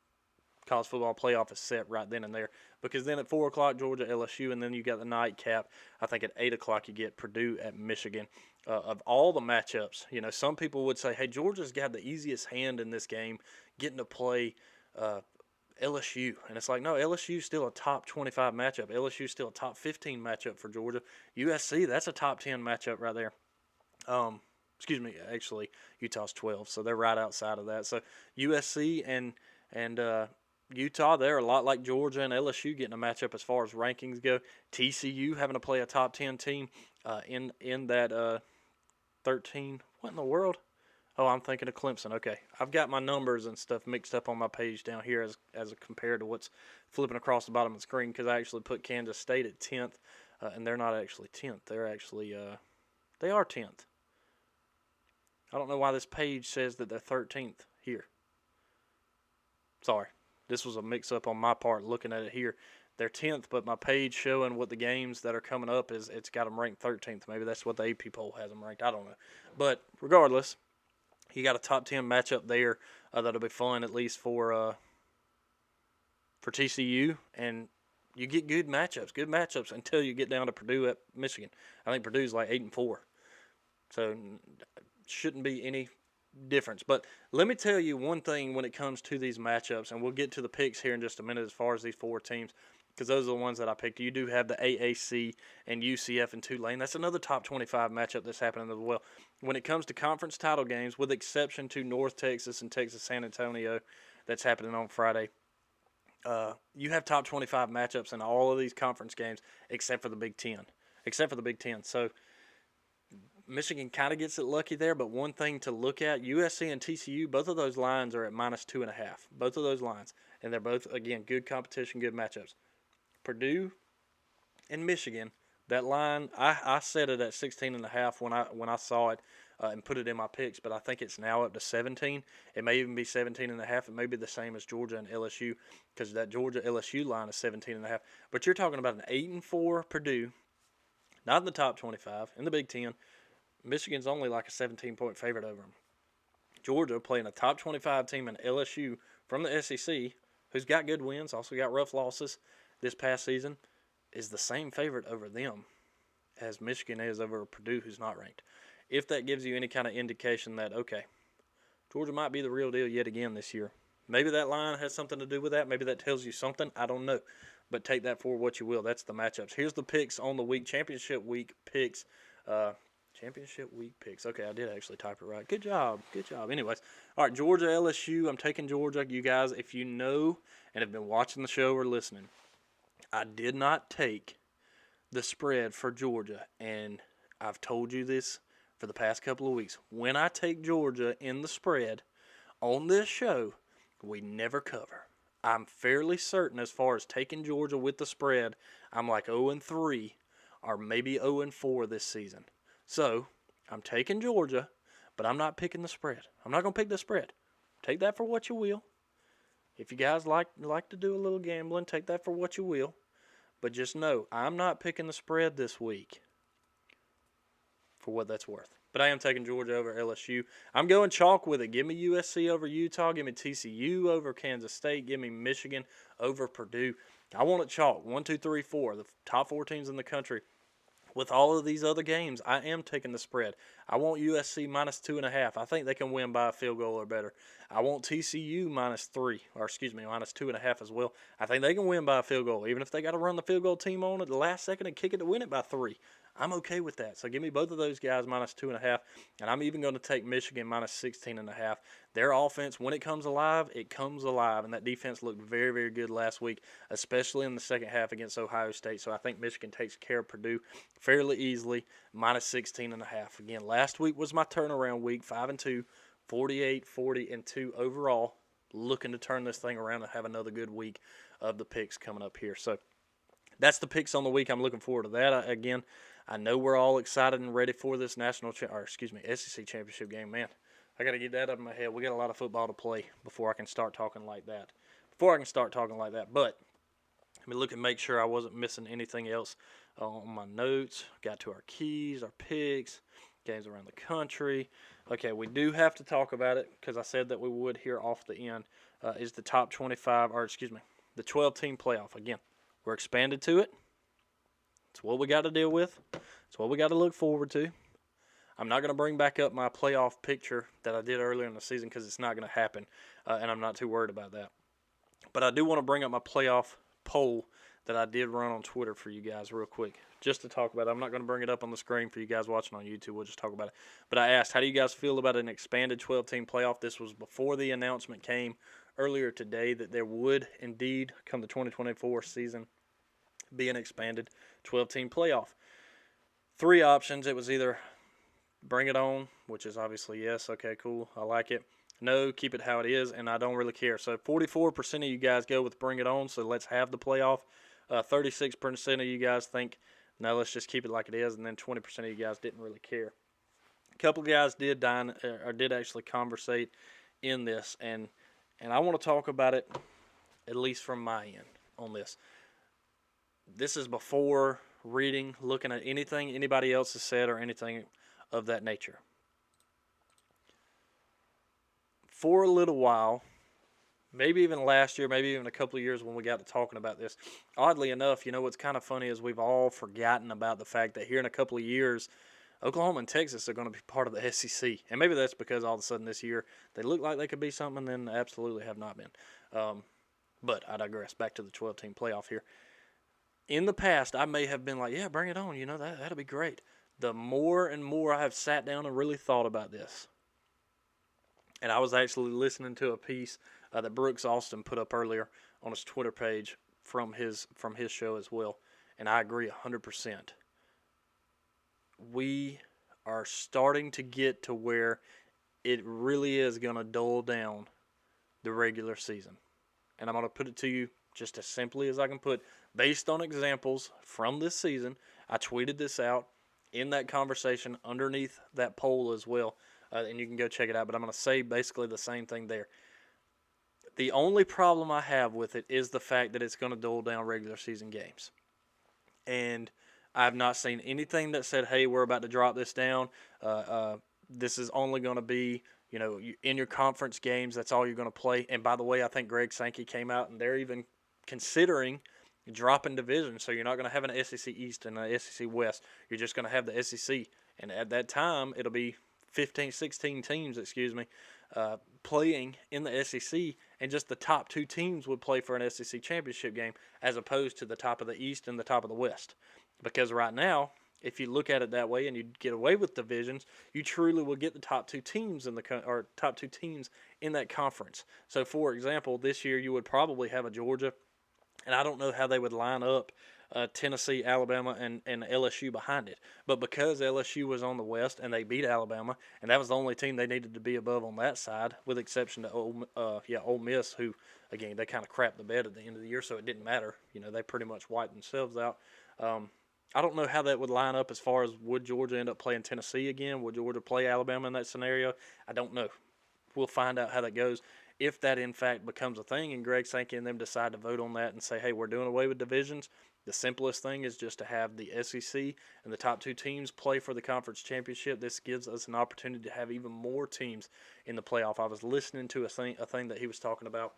[SPEAKER 1] College football playoff is set right then and there, because then at 4 o'clock, Georgia, LSU, and then you got the nightcap. I think at 8 o'clock, you get Purdue at Michigan. Of all the matchups, some people would say, hey, Georgia's got the easiest hand in this game getting to play LSU. And it's like, no, LSU's still a top 25 matchup. LSU's still a top 15 matchup for Georgia. USC, that's a top 10 matchup right there. Excuse me, actually, Utah's 12, so they're right outside of that. So USC and Utah, they're a lot like Georgia and LSU getting a matchup as far as rankings go. TCU having to play a top 10 team in that 13. What in the world? Oh, I'm thinking of Clemson. Okay, I've got my numbers and stuff mixed up on my page down here as compared to what's flipping across the bottom of the screen, because I actually put Kansas State at 10th, and they're not actually 10th. They're actually they are 10th. I don't know why this page says that they're 13th here. Sorry, this was a mix-up on my part looking at it here. They're 10th, but my page showing what the games that are coming up is, it's got them ranked 13th. Maybe that's what the AP poll has them ranked. I don't know. But regardless, you got a top 10 matchup there that'll be fun, at least for TCU, and you get good matchups until you get down to Purdue at Michigan. I think Purdue's like 8-4, so shouldn't be any difference. But let me tell you one thing when it comes to these matchups, and we'll get to the picks here in just a minute as far as these four teams, because those are the ones that I picked. You do have the AAC and UCF and Tulane. That's another top 25 matchup that's happening as well. When it comes to conference title games, with exception to North Texas and Texas San Antonio, that's happening on Friday, you have top 25 matchups in all of these conference games except for the Big Ten. So Michigan kind of gets it lucky there, but one thing to look at, USC and TCU, both of those lines are at -2.5. Both of those lines. And they're both, again, good competition, good matchups. Purdue and Michigan, that line, I set it at 16.5 when I saw it and put it in my picks, but I think it's now up to 17. It may even be 17.5. It may be the same as Georgia and LSU, because that Georgia LSU line is 17.5. But you're talking about an 8-4 Purdue, not in the top 25, in the Big Ten. Michigan's only like a 17-point favorite over them. Georgia playing a top 25 team in LSU from the SEC, who's got good wins, also got rough losses this past season, is the same favorite over them as Michigan is over Purdue, who's not ranked. If that gives you any kind of indication that, okay, Georgia might be the real deal yet again this year. Maybe that line has something to do with that. Maybe that tells you something. I don't know. But take that for what you will. That's the matchups. Here's the picks on the week. Championship week picks. Championship week picks. Okay, I did actually type it right. Good job. Good job. Anyways, all right, Georgia, LSU. I'm taking Georgia. You guys, if you know and have been watching the show or listening, I did not take the spread for Georgia. And I've told you this for the past couple of weeks. When I take Georgia in the spread on this show, we never cover. I'm fairly certain as far as taking Georgia with the spread, I'm like 0-3 or maybe 0-4 this season. So, I'm taking Georgia, but I'm not picking the spread. I'm not going to pick the spread. Take that for what you will. If you guys like to do a little gambling, take that for what you will. But just know, I'm not picking the spread this week for what that's worth. But I am taking Georgia over LSU. I'm going chalk with it. Give me USC over Utah. Give me TCU over Kansas State. Give me Michigan over Purdue. I want it chalk. 1, 2, 3, 4. The top 4 teams in the country. With all of these other games, I am taking the spread. I want USC minus 2.5. I think they can win by a field goal or better. I want TCU minus 2.5 as well. I think they can win by a field goal, even if they got to run the field goal team on at the last second and kick it to win it by 3. I'm okay with that. So give me both of those guys minus 2.5, and I'm even going to take Michigan minus 16.5. Their offense, when it comes alive, and that defense looked very, very good last week, especially in the second half against Ohio State. So I think Michigan takes care of Purdue fairly easily, minus 16.5. Again, last week was my turnaround week, 5-2, 48-40-2 overall. Looking to turn this thing around and have another good week of the picks coming up here. So that's the picks on the week. I'm looking forward to that. Again, I know we're all excited and ready for this SEC championship game. Man, I got to get that out of my head. We got a lot of football to play before I can start talking like that. But let me look and make sure I wasn't missing anything else on my notes. Got to our keys, our picks, games around the country. Okay, we do have to talk about it because I said that we would here off the end. Is the top 25, the 12-team playoff. Again, we're expanded to it. It's what we got to deal with. It's what we got to look forward to. I'm not going to bring back up my playoff picture that I did earlier in the season because it's not going to happen, and I'm not too worried about that. But I do want to bring up my playoff poll that I did run on Twitter for you guys real quick, just to talk about it. I'm not going to bring it up on the screen for you guys watching on YouTube. We'll just talk about it. But I asked, how do you guys feel about an expanded 12-team playoff? This was before the announcement came earlier today that there would indeed, come the 2024 season, be an expanded 12-team playoff. 3 options. It was either bring it on, which is obviously yes, okay, cool, I like it. No, keep it how it is, and I don't really care. So 44% of you guys go with bring it on, so let's have the playoff. 36% of you guys think, no, let's just keep it like it is, and then 20% of you guys didn't really care. A couple guys did actually conversate in this, and I want to talk about it, at least from my end on this. This is before reading, looking at anything anybody else has said or anything of that nature. For a little while, maybe even last year, maybe even a couple of years when we got to talking about this, oddly enough, what's kind of funny is we've all forgotten about the fact that here in a couple of years, Oklahoma and Texas are going to be part of the SEC. And maybe that's because all of a sudden this year they look like they could be something and then absolutely have not been. But I digress. Back to the 12-team playoff here. In the past, I may have been like, yeah, bring it on. That'll be great. The more and more I have sat down and really thought about this, and I was actually listening to a piece that Brooks Austin put up earlier on his Twitter page from his show as well, and I agree 100%. We are starting to get to where it really is going to dull down the regular season. And I'm going to put it to you just as simply as I can put, based on examples from this season. I tweeted this out in that conversation underneath that poll as well, and you can go check it out. But I'm going to say basically the same thing there. The only problem I have with it is the fact that it's going to dull down regular season games. And I've not seen anything that said, hey, we're about to drop this down. This is only going to be In your conference games, that's all you're going to play. And by the way, I think Greg Sankey came out and they're even considering dropping division. So you're not going to have an SEC East and an SEC West. You're just going to have the SEC. And at that time, it'll be 16 teams, playing in the SEC, and just the top 2 teams would play for an SEC championship game as opposed to the top of the East and the top of the West. Because right now, if you look at it that way and you get away with divisions, you truly will get the top 2 teams top 2 teams in that conference. So, for example, this year you would probably have a Georgia, and I don't know how they would line up Tennessee, Alabama, and LSU behind it. But because LSU was on the West and they beat Alabama, and that was the only team they needed to be above on that side, with exception to Ole Miss, who, again, they kind of crapped the bed at the end of the year, so it didn't matter. They pretty much wiped themselves out. I don't know how that would line up as far as would Georgia end up playing Tennessee again? Would Georgia play Alabama in that scenario? I don't know. We'll find out how that goes. If that, in fact, becomes a thing and Greg Sankey and them decide to vote on that and say, hey, we're doing away with divisions, the simplest thing is just to have the SEC and the top 2 teams play for the conference championship. This gives us an opportunity to have even more teams in the playoff. I was listening to a thing that he was talking about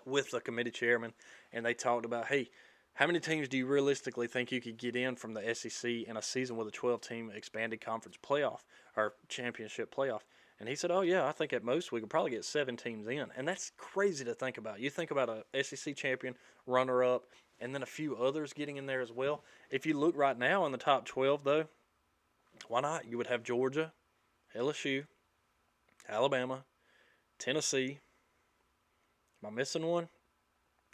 [SPEAKER 1] with the committee chairman, and they talked about, hey, how many teams do you realistically think you could get in from the SEC in a season with a 12-team expanded conference playoff or championship playoff? And he said, oh, yeah, I think at most we could probably get 7 teams in. And that's crazy to think about. You think about a SEC champion, runner-up, and then a few others getting in there as well. If you look right now in the top 12, though, why not? You would have Georgia, LSU, Alabama, Tennessee. Am I missing one?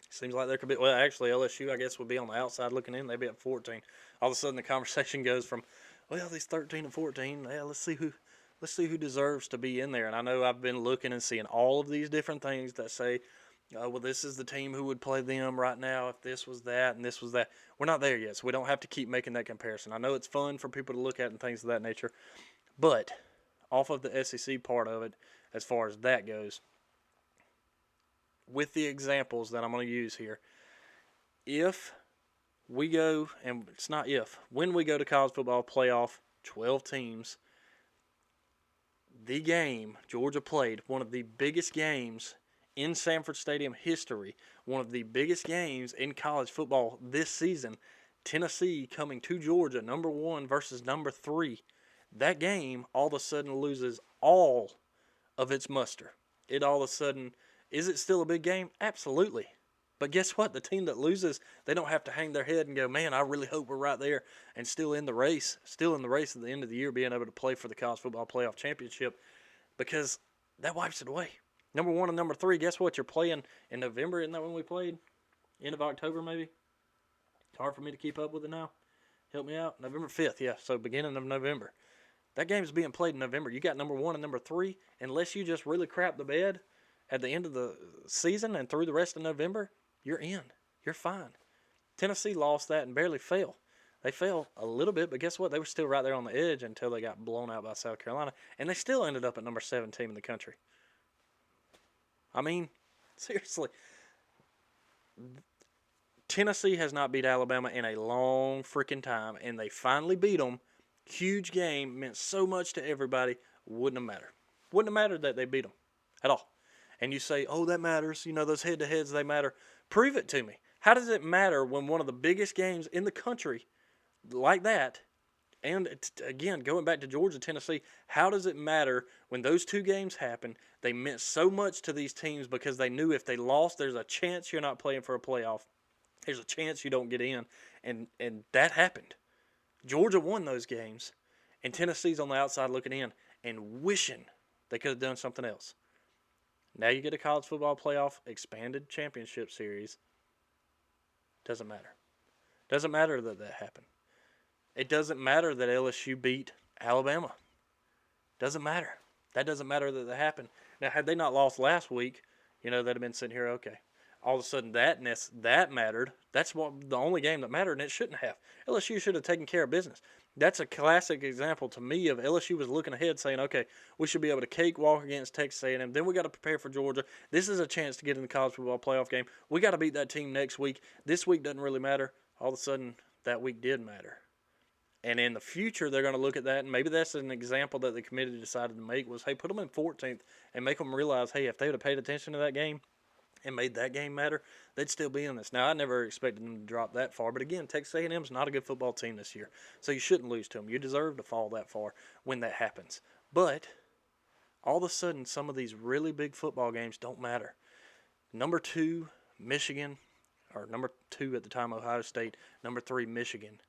[SPEAKER 1] Seems like there could be, well, actually, LSU, I guess, would be on the outside looking in. They'd be at 14. All of a sudden, the conversation goes from, well, these 13 and 14, yeah, let's see who deserves to be in there. And I know I've been looking and seeing all of these different things that say, well, this is the team who would play them right now if this was that and this was that. We're not there yet, so we don't have to keep making that comparison. I know it's fun for people to look at and things of that nature, but off of the SEC part of it, as far as that goes, with the examples that I'm going to use here, if we go, and it's not if, when we go to college football playoff, 12 teams, the game Georgia played, one of the biggest games in Sanford Stadium history, one of the biggest games in college football this season, Tennessee coming to Georgia, number 1 versus number 3. That game all of a sudden loses all of its muster. It all of a sudden, is it still a big game? Absolutely. But guess what? The team that loses, they don't have to hang their head and go, man, I really hope we're right there and still in the race at the end of the year, being able to play for the college football playoff championship, because that wipes it away. Number 1 and number 3, guess what? You're playing in November. Isn't that when we played? End of October, maybe? It's hard for me to keep up with it now. Help me out. November 5th, yeah, so beginning of November. That game's being played in November. You got number 1 and number 3. Unless you just really crap the bed at the end of the season and through the rest of November, you're in. You're fine. Tennessee lost that and barely fell. They fell a little bit, but guess what? They were still right there on the edge until they got blown out by South Carolina, and they still ended up at number 7 team in the country. I mean, seriously. Tennessee has not beat Alabama in a long freaking time, and they finally beat them. Huge game, meant so much to everybody. Wouldn't have mattered. Wouldn't have mattered that they beat them at all. And you say, oh, that matters. Those head-to-heads, they matter. Prove it to me. How does it matter when one of the biggest games in the country like that, and again, going back to Georgia, Tennessee, how does it matter when those 2 games happened? They meant so much to these teams because they knew if they lost, there's a chance you're not playing for a playoff. There's a chance you don't get in, and that happened. Georgia won those games, and Tennessee's on the outside looking in and wishing they could have done something else. Now you get a college football playoff expanded championship series. Doesn't matter. Doesn't matter that happened. It doesn't matter that LSU beat Alabama. Doesn't matter. That doesn't matter that happened. Now, had they not lost last week, they'd have been sitting here, okay. All of a sudden, that mattered. That's the only game that mattered, and it shouldn't have. LSU should have taken care of business. That's a classic example to me of LSU was looking ahead saying, okay, we should be able to cakewalk against Texas A&M. Then we got to prepare for Georgia. This is a chance to get in the college football playoff game. We got to beat that team next week. This week doesn't really matter. All of a sudden, that week did matter. And in the future, they're going to look at that, and maybe that's an example that the committee decided to make was, hey, put them in 14th and make them realize, hey, if they would have paid attention to that game and made that game matter, they'd still be in this. Now, I never expected them to drop that far, but again, Texas A&M is not a good football team this year, so you shouldn't lose to them. You deserve to fall that far when that happens. But all of a sudden, some of these really big football games don't matter. Number 2, Michigan, or number 2 at the time, Ohio State, number 3, Michigan.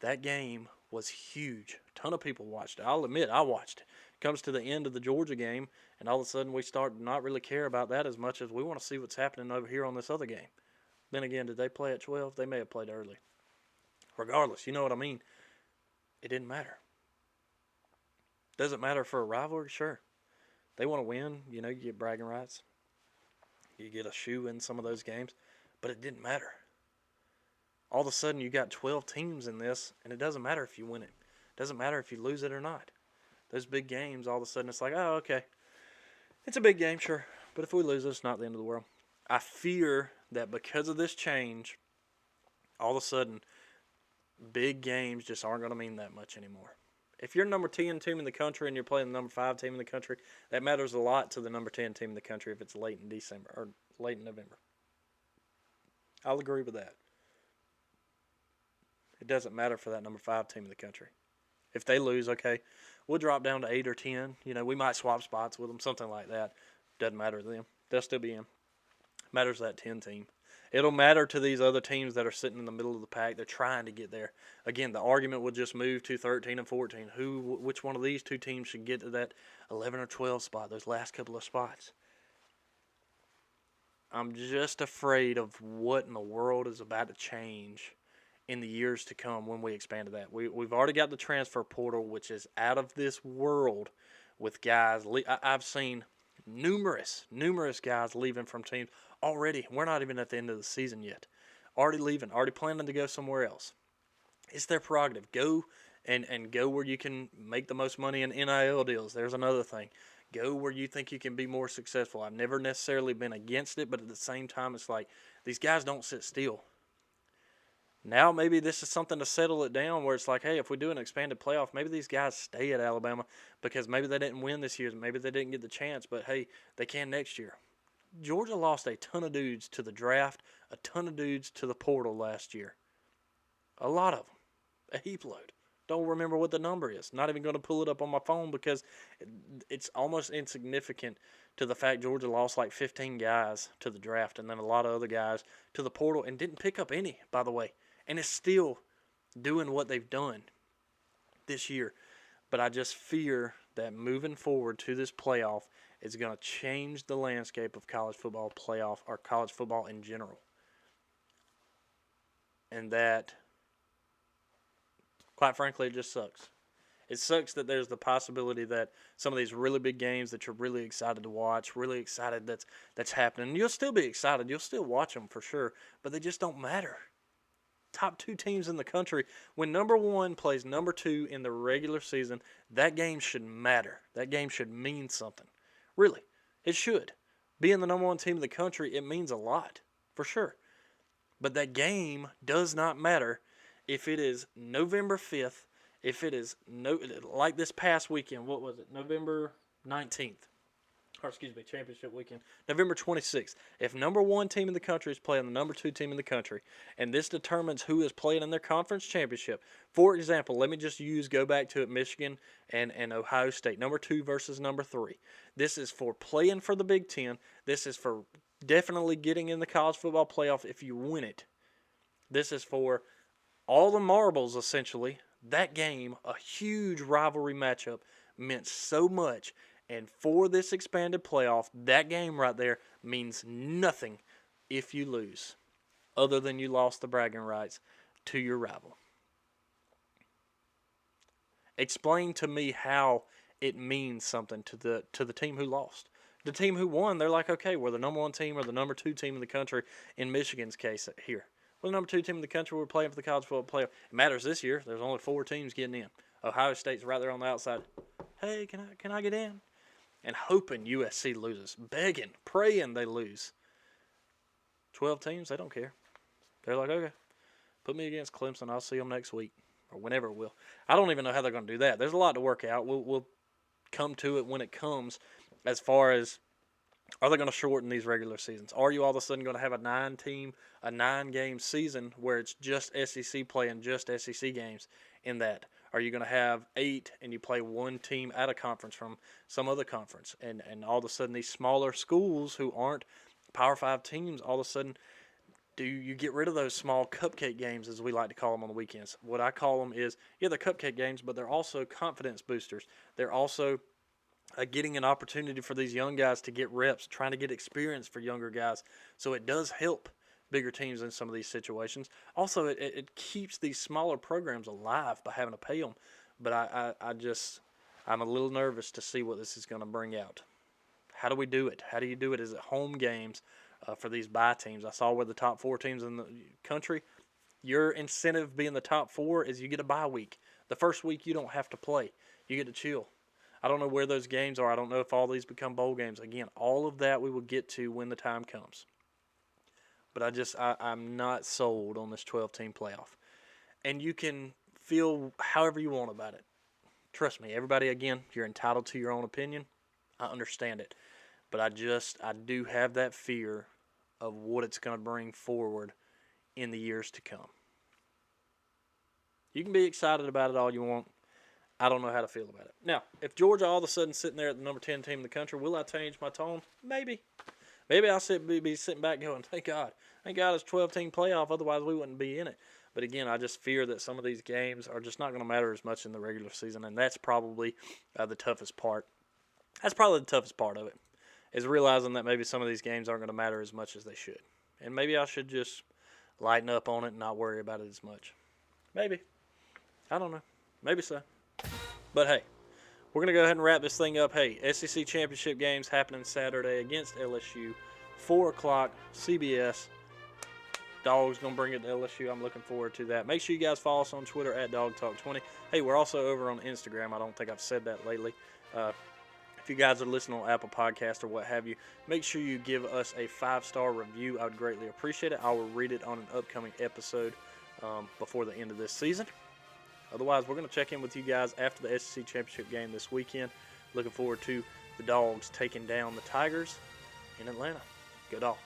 [SPEAKER 1] That game was huge. A ton of people watched it. I'll admit, I watched it. Comes to the end of the Georgia game, and all of a sudden we start to not really care about that as much as we want to see what's happening over here on this other game. Then again, did they play at 12? They may have played early. Regardless, you know what I mean? It didn't matter. Does it matter for a rivalry? Sure. They want to win. You get bragging rights. You get a shoe in some of those games. But it didn't matter. All of a sudden, you got 12 teams in this, and it doesn't matter if you win it. It doesn't matter if you lose it or not. Those big games, all of a sudden, it's like, oh, okay. It's a big game, sure. But if we lose it, it's not the end of the world. I fear that because of this change, all of a sudden, big games just aren't going to mean that much anymore. If you're number 10 team in the country and you're playing the number 5 team in the country, that matters a lot to the number 10 team in the country if it's late in December or late in November. I'll agree with that. It doesn't matter for that number 5 team in the country. If they lose, okay, we'll drop down to 8 or 10. We might swap spots with them, something like that. Doesn't matter to them. They'll still be in. Matters to that 10 team. It'll matter to these other teams that are sitting in the middle of the pack. They're trying to get there. Again, the argument will just move to 13 and 14. Which one of these two teams should get to that 11 or 12 spot, those last couple of spots? I'm just afraid of what in the world is about to change in the years to come when we expanded that. We've already got the transfer portal, which is out of this world with guys. I've seen numerous guys leaving from teams already. We're not even at the end of the season yet. Already leaving, already planning to go somewhere else. It's their prerogative. Go and go where you can make the most money in NIL deals. There's another thing. Go where you think you can be more successful. I've never necessarily been against it, but at the same time, it's like these guys don't sit still. Now maybe this is something to settle it down where it's like, hey, if we do an expanded playoff, maybe these guys stay at Alabama because maybe they didn't win this year. Maybe they didn't get the chance, but, hey, they can next year. Georgia lost a ton of dudes to the draft, a ton of dudes to the portal last year. A lot of them. A heap load. Don't remember what the number is. Not even going to pull it up on my phone because it's almost insignificant to the fact Georgia lost like 15 guys to the draft and then a lot of other guys to the portal and didn't pick up any, by the way. And it's still doing what they've done this year. But I just fear that moving forward to this playoff is going to change the landscape of college football playoff or college football in general. And that, quite frankly, it just sucks. It sucks that there's the possibility that some of these really big games that you're really excited to watch, really excited that's happening. You'll still be excited. You'll still watch them for sure, but they just don't matter. Top 2 teams in the country, when number 1 plays number 2 in the regular season, that game should matter. That game should mean something. Really, it should. Being the number 1 team in the country, it means a lot, for sure. But that game does not matter if it is November 5th, if it is like this past weekend, what was it, November 19th. Championship weekend, November 26th. If number 1 team in the country is playing the number 2 team in the country, and this determines who is playing in their conference championship. For example, let me just go back to it, Michigan and Ohio State, number 2 versus number 3. This is for playing for the Big Ten. This is for definitely getting in the college football playoff if you win it. This is for all the marbles, essentially. That game, a huge rivalry matchup, meant so much. And for this expanded playoff, that game right there means nothing if you lose, other than you lost the bragging rights to your rival. Explain to me how it means something to the team who lost. The team who won, they're like, okay, we're the number 1 team or the number 2 team in the country. In Michigan's case here, we're the number 2 team in the country. We're playing for the college football playoff. It matters this year. There's only 4 teams getting in. Ohio State's right there on the outside. Hey, can I get in? And hoping USC loses, begging, praying they lose. 12 teams, they don't care. They're like, okay, put me against Clemson. I'll see them next week. or whenever it will. I don't even know how they're going to do that. There's a lot to work out. We'll come to it when it comes as far as are they going to shorten these regular seasons? Are you all of a sudden going to have a 9-game season where it's just SEC playing just SEC games in that? Are you going to have 8 and you play one team out of conference from some other conference? And all of a sudden these smaller schools who aren't Power 5 teams, all of a sudden, do you get rid of those small cupcake games, as we like to call them on the weekends? What I call them is, yeah, they're cupcake games, but they're also confidence boosters. They're also getting an opportunity for these young guys to get reps, trying to get experience for younger guys. So it does help bigger teams in some of these situations. Also, it keeps these smaller programs alive by having to pay them. But I'm a little nervous to see what this is going to bring out. How do we do it? How do you do it? Is it home games for these bye teams? I saw where the top 4 teams in the country, your incentive being the top 4 is you get a bye week. The first week you don't have to play. You get to chill. I don't know where those games are. I don't know if all these become bowl games. Again, all of that we will get to when the time comes. But I'm not sold on this 12-team playoff. And you can feel however you want about it. Trust me, everybody, again, you're entitled to your own opinion. I understand it. But I do have that fear of what it's going to bring forward in the years to come. You can be excited about it all you want. I don't know how to feel about it. Now, if Georgia all of a sudden sitting there at the number 10 team in the country, will I change my tone? Maybe. Maybe I'll be sitting back going, thank God. Thank God it's 12-team playoff, otherwise we wouldn't be in it. But again, I just fear that some of these games are just not going to matter as much in the regular season, and that's probably the toughest part. That's probably the toughest part of it, is realizing that maybe some of these games aren't going to matter as much as they should. And maybe I should just lighten up on it and not worry about it as much. Maybe. I don't know. Maybe so. But hey, we're going to go ahead and wrap this thing up. Hey, SEC Championship games happening Saturday against LSU. 4 o'clock, CBS. Dawgs going to bring it to LSU. I'm looking forward to that. Make sure you guys follow us on Twitter at DogTalk20. Hey, we're also over on Instagram. I don't think I've said that lately. If you guys are listening on Apple Podcasts or what have you, make sure you give us a 5-star review. I would greatly appreciate it. I will read it on an upcoming episode before the end of this season. Otherwise, we're going to check in with you guys after the SEC Championship game this weekend. Looking forward to the Dawgs taking down the Tigers in Atlanta. Go Dawgs.